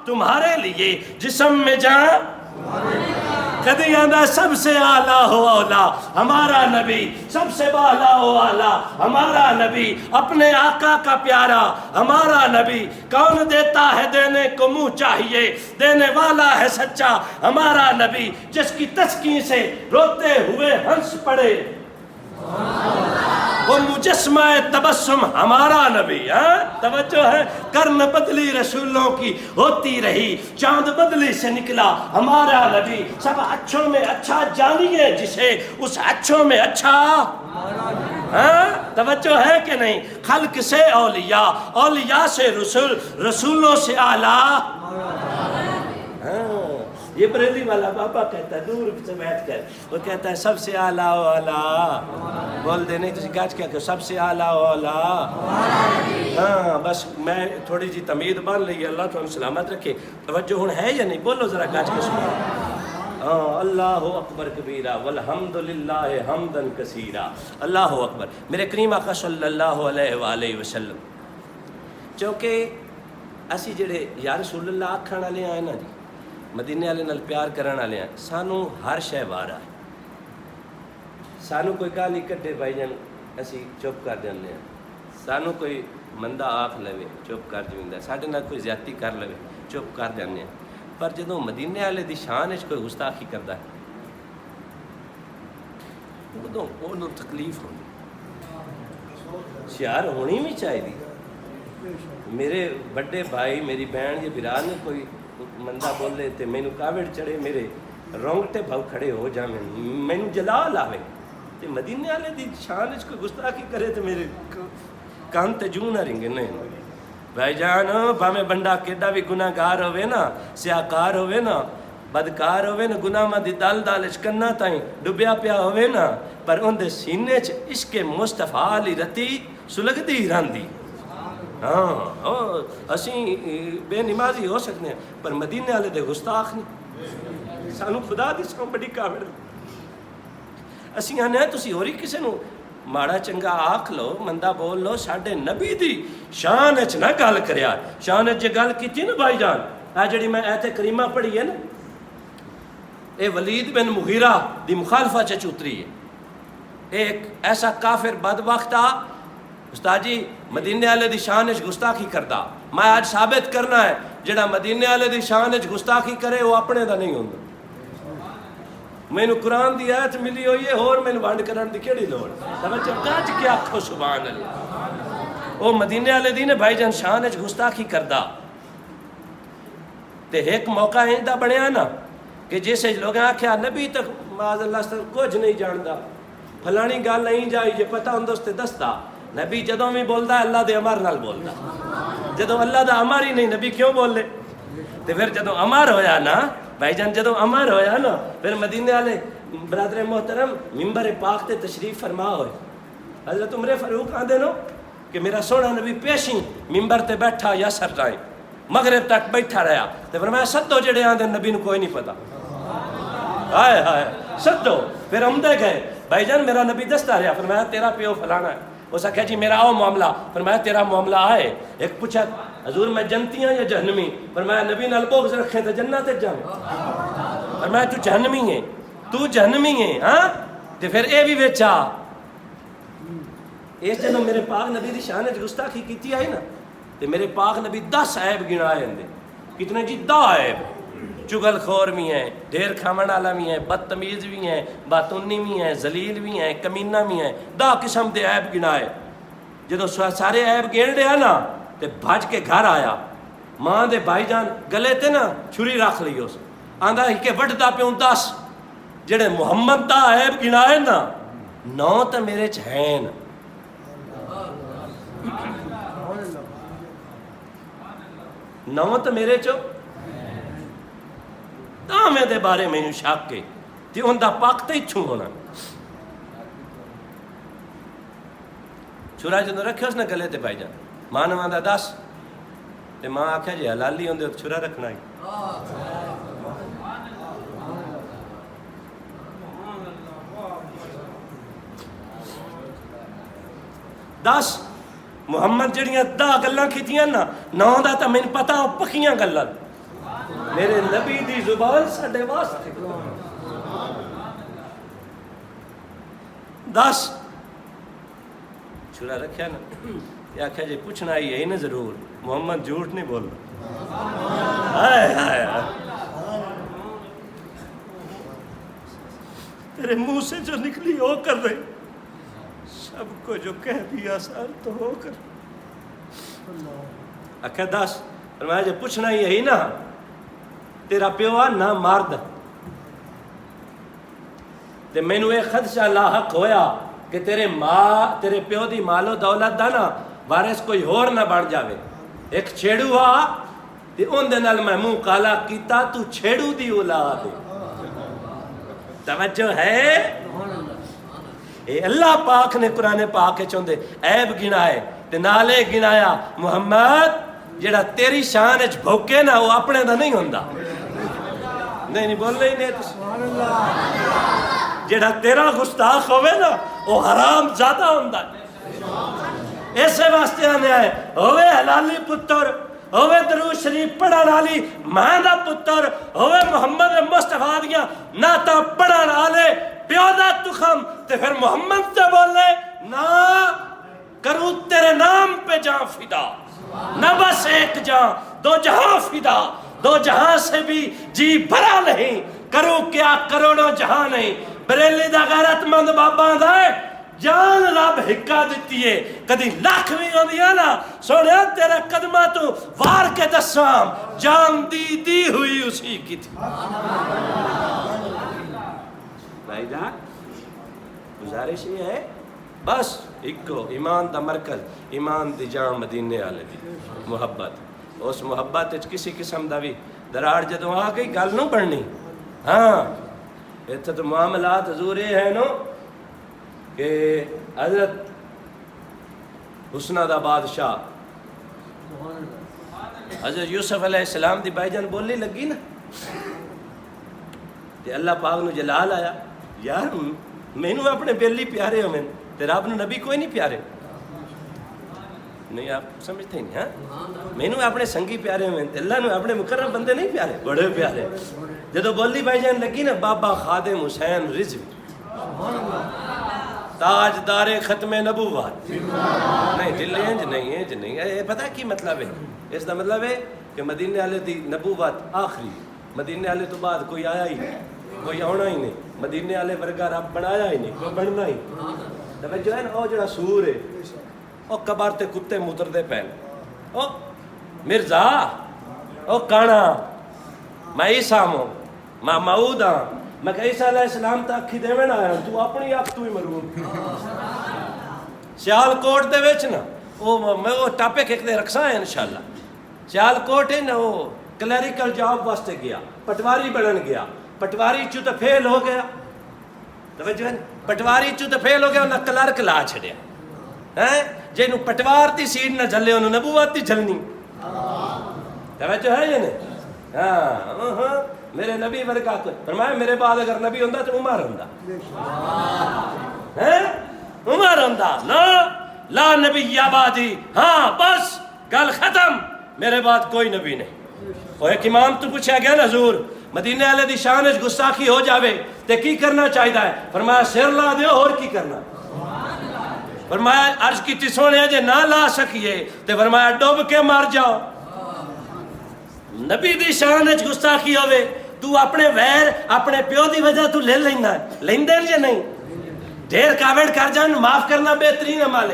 تمہارے لیے، جسم میں جان کدی آندا سب سے اعلیٰ ہو اولا ہمارا نبی، سب سے بالا ہو اعلیٰ ہمارا نبی، اپنے آقا کا پیارا ہمارا نبی۔ کون دیتا ہے دینے کو منہ چاہیے، دینے والا ہے سچا ہمارا نبی، جس کی تسکین سے روتے ہوئے ہنس پڑے وہ مجسمہ تبسم ہمارا نبی۔ توجہ ہے، کرن بدلی رسولوں کی ہوتی رہی، چاند بدلی سے نکلا ہمارا نبی۔ سب اچھوں میں اچھا جانیے جسے، اس اچھوں میں اچھا توجہ ہے کہ نہیں؟ خلق سے اولیاء، اولیاء سے رسول، رسولوں سے اعلیٰ۔ یہ بریلی والا بابا کہتا ہے دور سے بیٹھ کر، وہ کہتا ہے سب سے اعلیٰ و اعلیٰ، بول دے نہیں تسی گاج کیا کہ سب سے اعلیٰ و اعلیٰ۔ ہاں بس میں تھوڑی جی تمید بان لئی، اللہ تو ہم سلامت رکھے۔ توجہ ہون ہے یا نہیں؟ بولو ذرا گاج کے سنو۔ اللہ اکبر کبیرہ والحمدللہ حمدن کثیرہ، اللہ اکبر۔ میرے کریم آقا صلی اللہ علیہ وآلہ وسلم، چونکہ اسی جڑے یا رسول اللہ آکھن والے آئے نا جی، مدینے والے نال پیار کرن والے ہیں، سانو ہر شے وارا ہے۔ سانو کوئی گالی کڈے بھائی جان اسی چپ کر جانے ہیں، سانو کوئی مندہ آکھ لوے چپ کر جویندا، ساڈے نال کوئی زیادتی کر لوے چپ کر جانے ہیں۔ پر جدوں مدینے والے دی شان وچ کوئی گستاخی کردا ہے ادوں اونوں تکلیف ہوندی، شعار ہونی بھی چاہیے۔ میرے بڑے بھائی میری بہن یا برا نے کوئی مندہ بولے تے مینوں کاوڑ چڑھے، میرے رونگٹے بھاؤ کھڑے ہو جاویں، مینوں جلال آوے۔ تے مدینے والے دی شان وچ کوئی گستاخی کرے تے میرے کان تے جوں نہ رنگے۔ نہیں بھائی جان، بھاویں بندہ کیڈا بھی گناہگار ہوئے نا، سیاکار ہوئے نا، بدکار ہوئے نا، گناہاں دی دل دل وچ کنا تائیں ڈبیا پیا ہوئے نا، پر اون دے سینے چ عشق مصطفیٰ علی رتی سلگدی رہندی۔ ہاں اسی بے نمازی ہو سکتے ہیں پر مدینے والے دے گستاخ نہیں۔ سانو خدا دی سو بڑی کاوڑ، اسی آنے ہیں تسی ہوری کسے نو ماڑا چنگا آکھ لو، مندہ بول لو، ساڈے نبی دی شان اچ نہ گل کریا۔ شان اچ گل کیتی نا بھائی جان، اے جڑی میں ایت کریمہ پڑھی ہے نا، اے ولید بن مغیرہ دی مخالفت چ اتری ہے۔ ایک ایسا کافر بدبخت آ استاد جی مدینے والے دی شان وچ گستاخی کردا، میں آج ثابت کرنا ہے جڑا مدینے والے دی شان وچ گستاخی کرے وہ اپنے دا نہیں ہوندا۔ مینوں قرآن دی آیت ملی ہوئی ہے، اور مینوں ونڈ کرن دی کیڑی لوڑ؟ توجہ گج کے آکھو سبحان اللہ۔ وہ مدینے والے دی نے بھائی جان شان وچ گستاخی کردا، تے ایک موقع ایندا بنیا نا کہ جس لوگوں آکھیا نبی تک معاذ اللہ سے کچھ نہیں جاندا، فلانی گل نہیں جائی جے پتہ ہوندا تے دسدا۔ نبی جدوں بھی بولدا اللہ دے امر نال بولدا، جدوں اللہ دا امر ہی نہیں نبی کیوں بول لے؟ تے پھر جدوں امر ہویا نا بھائی جان، جدوں امر ہویا نا پھر مدینے والے برادر محترم ممبر پاک تے تشریف فرما ہوئے۔ حضرت عمر فاروق آندے نو کہ میرا سونا نبی پیشی ممبر تے بیٹھا یاسر جائیں مغرب تک بیٹھا رہا، تے فرمایا سدو جڑے آندے نبی نو کوئی نہیں پتا، ہائے ہائے سدو۔ پھر آمدے گئے بھائی جان میرا نبی دستا رہا، فرمایا تیرا پیو فلانا ہے، اس آخیا جی میرا او معاملہ، فرمایا تیرا معاملہ آئے۔ ایک پوچھا حضور میں جنتی ہوں یا جہنمی؟ فرمایا نبی نال بغض رکھیں تو جنت جاویں۔ فرمایا تو جہنمی ہے، تو جہنمی ہے ہاں؟ تے پھر اے بھی وچ آ، اس جنوں میرے پاک نبی دی شان وچ گستاخی کیتی آئی نا تے میرے پاک نبی 10 عیب گنائے ہندے۔ کتنے جی؟ 10 عیب۔ چگل خور بھی ہیں، ڈھیر کھاون والا بھی ہیں، بدتمیز بھی ہیں، باتونی بھی ہیں، ذلیل بھی ہیں، کمینہ بھی ہیں، 10 قسم دے عیب گنائے۔ جدو سارے عیب گن لیا نا تے بھج کے گھر آیا، ماں دے بھائی جان گلے تے نا چھری رکھ لی، اس آندا ہی کہ وڈدا پیوں 10 جڑے محمد دا عیب گنائے نا 9 تے میرے چ ہیں، 9 تے میرے چو میں دے بارے میں شک کے تے ان دا پاک تے چھو ہونا۔ چھرا جدوں رکھے اس نے گلے تے بھائی جان، ماں نے آندا 10 تے ماں آکھیا جی حلالی ہوندے چھرا رکھنا ہی۔ 10 محمد جڑیاں 10 گلاں کیتیاں نا 9 دا تے مینوں پتہ او پکیاں گلاں، میرے نبی دی زبان ساڈے واسطے دس چھڑا رکھیا نا یہ آخیا جی پوچھنا ہی ہے نا ضرور محمد جھوٹ نہیں بولنا ہائے ہائے تیرے منہ سے جو نکلی ہو کر رہے سب کو جو کہہ دیا سر تو ہو کر آخیا دس فرمایا جی پوچھنا ہی ہے نا تیرا پیو آ نہ مرد تے مینوں یہ خدشہ لاحق ہویا کہ تیرے پیو دی مال و دولت دا نا وارث کوئی ہور نہ بن جاوے ایک چھیڑو آ تے اون دے نال میں منہ کالا کیتا تو چھیڑو دی اولاد توجہ ہے اے اللہ پاک نے قرآن پاک چوندے عیب گنائے تے نالے گنایا محمد جڑا تیری شان وچ بھوکے نا وہ اپنے دا نہیں ہوندا نہیں بول رہی نہیں سبحان اللہ جڑا تیرا گستاخ ہوئے نا وہ حرام زیادہ ہوندا ایسے واسطے آنے آئے ہوئے حلالی پتر ہوئے درود شریف پڑھن والی ماں دا پتر ہوئے محمد مصطفیٰ دیاں نعتاں پڑھن والے پیو دا تخم تے پھر محمد تے بولے نہ کروں تیرے نام پہ جان فدا نہ بس ایک جان دو جہاں فدا دو جہاں سے بھی جی بھرا نہیں کروں کیا کروڑوں جہاں نہیں بریلی دا غیرت مند بابا دائے جان رب ہکا دیتی ہے کدی لاکھ بھی ہو دیا نا سوڑے تیرے قدمہ تو وار کے دسام جان دی ہوئی اسی کی تھی بھائی جان گزارش یہ ہے بس ایکو ایمان دا مرکز ایمان دی جان مدینے والے دی محبت اس محبت کسی قسم دا بھی دراڑ جدوں آ گئی گل نو بننی ہاں اتنے تو معاملات حضور یہ ہے نو کہ حضرت حسنہ دا بادشاہ حضرت یوسف علیہ السلام دی بھائی جان بولی لگی نا تے اللہ پاک نو جلال آیا یار مینوں اپنے بیلی پیارے ہو تے رب نو نبی کوئی نہیں پیارے نہیں آپ سمجھتے نہیں ہاں مینوں اپنے سنگی پیارے ہوئے تے اللہ نو اپنے مقرب بندے نہیں پیارے بڑے پیارے جدو بولی بھائی جان لگی نا بابا خادم حسین رضوی تاجدار ختم نبوت نہیں دل انج نہیں یہ پتہ کی مطلب ہے اس دا مطلب ہے کہ مدینے والے دی نبوت آخری مدینے والے تو بعد کوئی آیا ہی نہیں کوئی آنا ہی نہیں مدینے والے ورگا رب بنایا ہی نہیں کوئی بننا ہی توجہ ہے نا وہ جڑا سور ہے وہ قبر تے کتے متردے پین او مرزا او کانا میں عیسیٰ ہوں میں معود ہاں میں کہ عیسیٰ علیہ السلام تا اکھی دے میں نہ آیا تو اپنی اکھ تو ہی مرون سیال کوٹ دے ویچ نا میں وہ ٹاپک ایک دے رکھسا ہے انشاءاللہ سیال کوٹ ہے نا وہ کلیریکل جاب واسطے گیا پٹواری بڑھن گیا پٹواری چو تو فیل ہو گیا توجہ ہے پٹواری چو تو فیل ہو گیا انہاں کلرک لا چھڑیا جنہوں پٹوار تی سیڑ نہ جھلے انہوں نبوت تی جھلنی توجہ ہے یہ نہیں ہاں میرے نبی ورگا فرمایا میرے بعد اگر نبی ہوندہ تو عمر ہوندہ عمر ہوندہ لا نبی آبادی ہاں بس گل ختم میرے بعد کوئی نبی نہیں وہ ایک امام تو پوچھا گیا نا حضور مدینے والے دی شان وچ گستاخی ہو جاوے تے کی کرنا چاہیے ہے فرمایا سر لا دیو اور کی کرنا فرمایا عرض کی سونے جے نہ لا سکیے تے فرمایا ڈوب کے مار جاؤ نبی دی شان وچ گستاخی ہوے تو اپنے ویر اپنے پیو دی وجہ تو لے لینا لیندین جے نہیں ڈھیر کاوڑ کر جان معاف کرنا بہترین عمل ہے